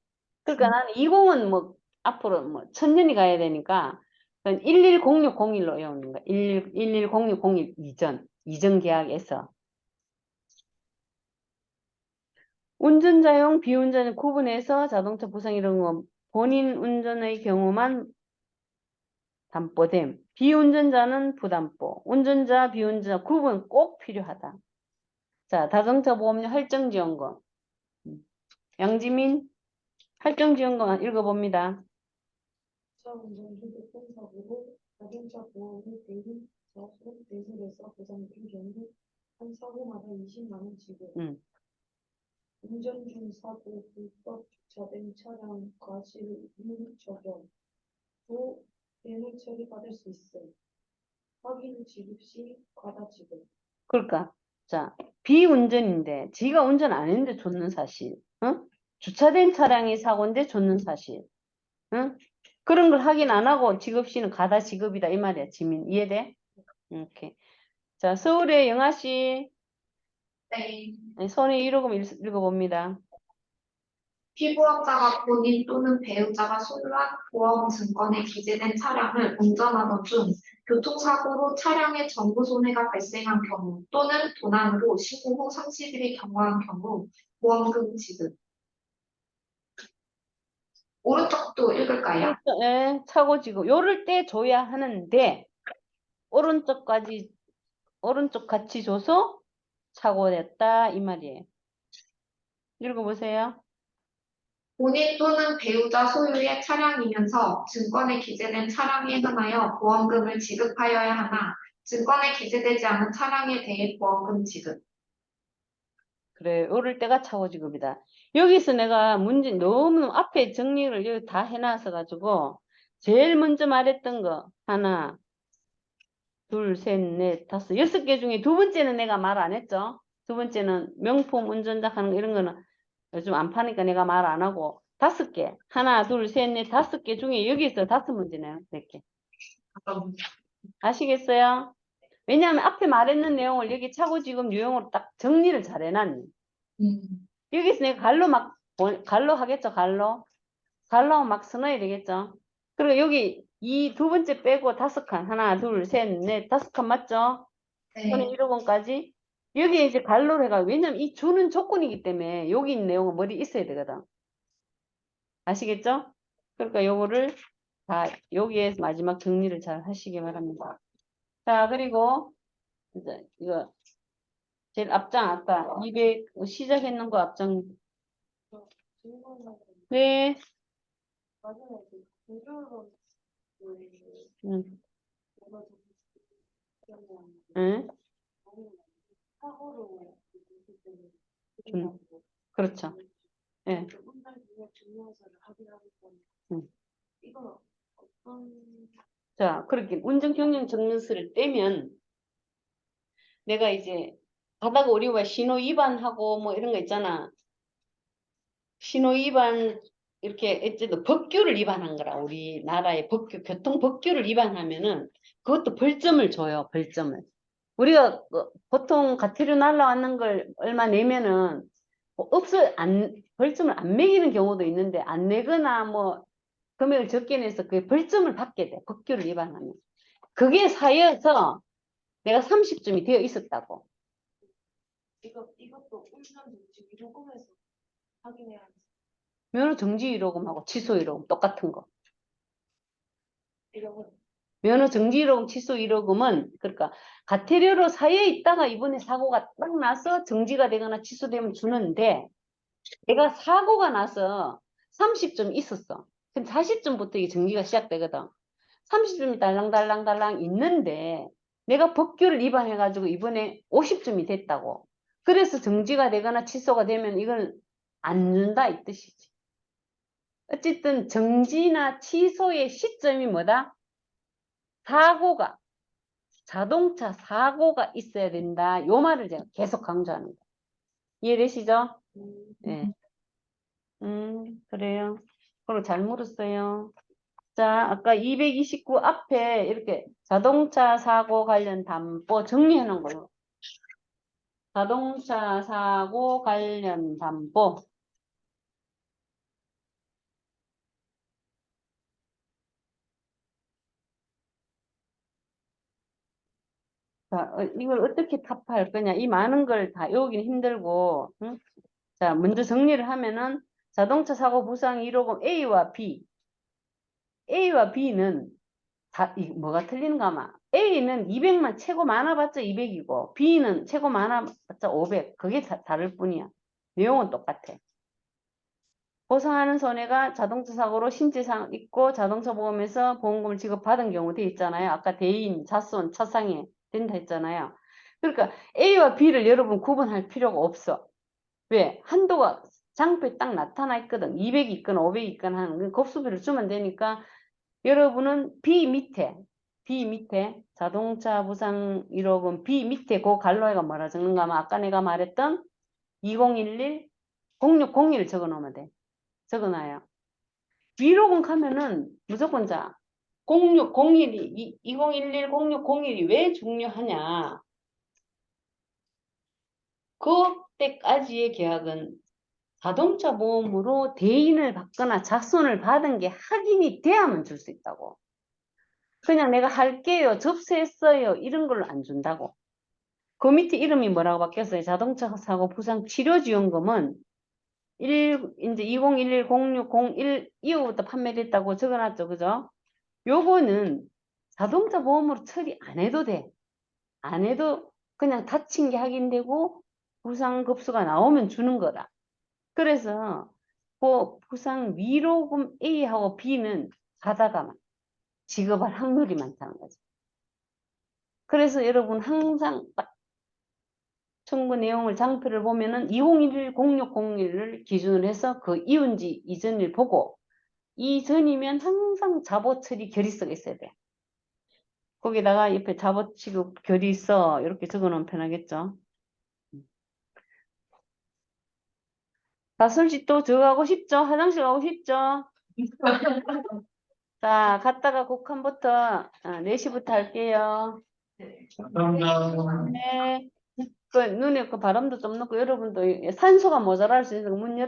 그러니까 나는 20은 뭐 앞으로 뭐 1000년이 가야 되니까 110601로 외우는 거야. 110601 이전 계약에서. 운전자용 비운전을 구분해서 자동차 부상 이런 거 본인 운전의 경우만 담보됨. 비운전자는 부담보. 운전자, 비운전자 구분 꼭 필요하다. 자, 자동차 보험료 할증지원금. 양지민 할증지원금 읽어봅니다. 차 운전 중 교통사고로 자동차 보험이 대리 자수 대술에서 보상된 경우 한 사고마다 20만 원 지급. 운전 중 사고 불법 주차된 차량 과실 적용. 또 대물 처리받을 수 있음. 확인 지급 시 과다 지급. 그러니까 자, 비운전인데 지가 운전 안 했는데 줬는 사실. 주차된 차량이 사고인데 줬는 사실. 그런 걸 확인 안 하고 지급 시는 가다 지급이다 이 말이야. 지민 이해돼? 이렇게. 자, 서울의 영아 씨 네. 손에 이러고 읽어봅니다. 피보험자가 본인 또는 배우자가 소유한 보험증권에 기재된 차량을 운전하던 중 교통사고로 차량의 전부 손해가 발생한 경우 또는 도난으로 신고 후 30일이 경과한 경우 보험금 지급. 오른쪽도 읽을까요? 예, 차고 지급. 요럴 때 줘야 하는데 오른쪽 같이 줘서 차고 냈다 이 말이에요. 읽어보세요. 본인 또는 배우자 소유의 차량이면서 증권에 기재된 차량에 한하여 보험금을 지급하여야 하나 증권에 기재되지 않은 차량에 대해 보험금 지급. 그래, 요럴 때가 차고 지급이다. 여기서 내가 문제 너무 앞에 정리를 여기 다 해놔서 가지고 제일 먼저 말했던 거 하나, 둘, 셋, 넷, 다섯, 6개 중에 두 번째는 내가 말 안 했죠. 두 번째는 명품 운전자 하는 거 이런 거는 요즘 안 파니까 내가 말 안 하고 5개, 하나, 둘, 셋, 넷, 5개 중에 여기서 5문제네요. 4개. 아시겠어요? 왜냐하면 앞에 말했는 내용을 여기 차고 지금 유형으로 딱 정리를 잘 해놨네. 여기서 내가 갈로 하겠죠, 갈로. 갈로 하면 막 써놔야 되겠죠. 그리고 여기 이 두 번째 빼고 5칸. 하나, 둘, 셋, 넷, 5칸 맞죠? 손에 네. 1호번까지. 여기 이제 갈로를 해가. 왜냐면 이 주는 조건이기 때문에 여기 있는 내용은 머리 있어야 되거든. 아시겠죠? 그러니까 요거를 다 여기에 마지막 정리를 잘 하시기 바랍니다. 자, 그리고 이제 이거 제일 앞장 아까 200 시작했는 거 앞장. 질문은 네. 마지막에 구조론 응. 면허 응. 사고로 그렇죠. 예. 운전 중에 증명서를 확인하겠거니. 이건 어떤 자, 그렇게 운전 경영 증명서를 떼면 내가 이제 가다가 우리가 신호 위반하고 뭐 이런 거 있잖아. 신호 위반 이렇게 어쨌든 법규를 위반한 거라. 우리나라의 법규, 교통 법규를 위반하면은 그것도 벌점을 줘요. 벌점을. 우리가 보통 가태료 날라왔는 걸 얼마 내면은 뭐 벌점을 안 매기는 경우도 있는데 안 내거나 뭐 금액을 적게 내서 그 벌점을 받게 돼. 법규를 위반하면. 그게 쌓여서 내가 30점이 되어 있었다고. 이것도 운전 정지 위로금에서 확인해야 하는 면허 정지 위로금하고 취소 위로금 똑같은 거. 이런 면허 정지 위로금, 취소 위로금은 그러니까 가태료로 쌓여 있다가 이번에 사고가 딱 나서 정지가 되거나 취소되면 주는데 내가 사고가 나서 30점 있었어. 그럼 40점부터 이게 정지가 시작되거든. 30점이 달랑달랑달랑 있는데 내가 법규를 위반해가지고 이번에 50점이 됐다고. 그래서 정지가 되거나 취소가 되면 이걸 안 준다 이 뜻이지. 어쨌든 정지나 취소의 시점이 뭐다? 사고가, 자동차 사고가 있어야 된다. 요 말을 제가 계속 강조하는 거예요. 이해되시죠? 네. 그래요. 그리고 잘 물었어요. 자, 아까 229 앞에 이렇게 자동차 사고 관련 담보 정리해 놓은 거예요. 자동차 사고 관련 담보. 자, 이걸 어떻게 타파할 거냐. 이 많은 걸 다 외우기는 힘들고, 응? 자, 먼저 정리를 하면은 자동차 사고 부상 1호금 A와 B. A와 B는 뭐가 틀린가 아마. A는 200만 최고 많아봤자 200이고 B는 최고 많아봤자 500. 그게 다를 뿐이야. 내용은 똑같아. 보상하는 손해가 자동차 사고로 신체상 있고 자동차 보험에서 보험금을 지급받은 경우 돼 있잖아요. 아까 대인, 자손, 차상해 된다 했잖아요. 그러니까 A와 B를 여러분 구분할 필요가 없어. 왜? 한도가 장표에 딱 나타나 있거든. 200 있건 500 있건 하는 곱수비를 주면 되니까 여러분은 B 밑에 자동차 부상 1호금 B 밑에 그 갈로에가 뭐라 적는가 하면 아까 내가 말했던 2011 0601 적어 놓으면 돼. 적어놔요. 위로금 가면은 무조건 자 0601이 2011 0601이 왜 중요하냐? 그때까지의 계약은 자동차 보험으로 대인을 받거나 자손을 받은 게 확인이 돼야만 줄 수 있다고. 그냥 내가 할게요, 접수했어요 이런 걸로 안 준다고. 그 밑에 이름이 뭐라고 바뀌었어요? 자동차 사고 부상 치료 지원금은 이제 2011 0601 이후부터 판매됐다고 적어놨죠, 그죠? 요거는 자동차 보험으로 처리 안 해도 돼. 안 해도 그냥 다친 게 확인되고 부상 급수가 나오면 주는 거다. 그래서 그 부상 위로금 A하고 B는 가다가 지급할 확률이 많다는 거죠. 그래서 여러분 항상 딱 청구 내용을 장표를 보면은 2011 0601을 기준으로 해서 그 이운지 이전을 보고 이전이면 항상 자보 처리 결의서가 있어야 돼. 거기다가 옆에 자보 취급 결의서 이렇게 적어 놓으면 편하겠죠. 다솔씨 또 저거 하고 싶죠? 화장실 가고 싶죠? 자, 갔다가 곡한부터 4시부터 할게요. 감사합니다. 네. 그 눈에 그 바람도 좀 넣고 여러분도 산소가 모자랄 수 있어서 문 열어.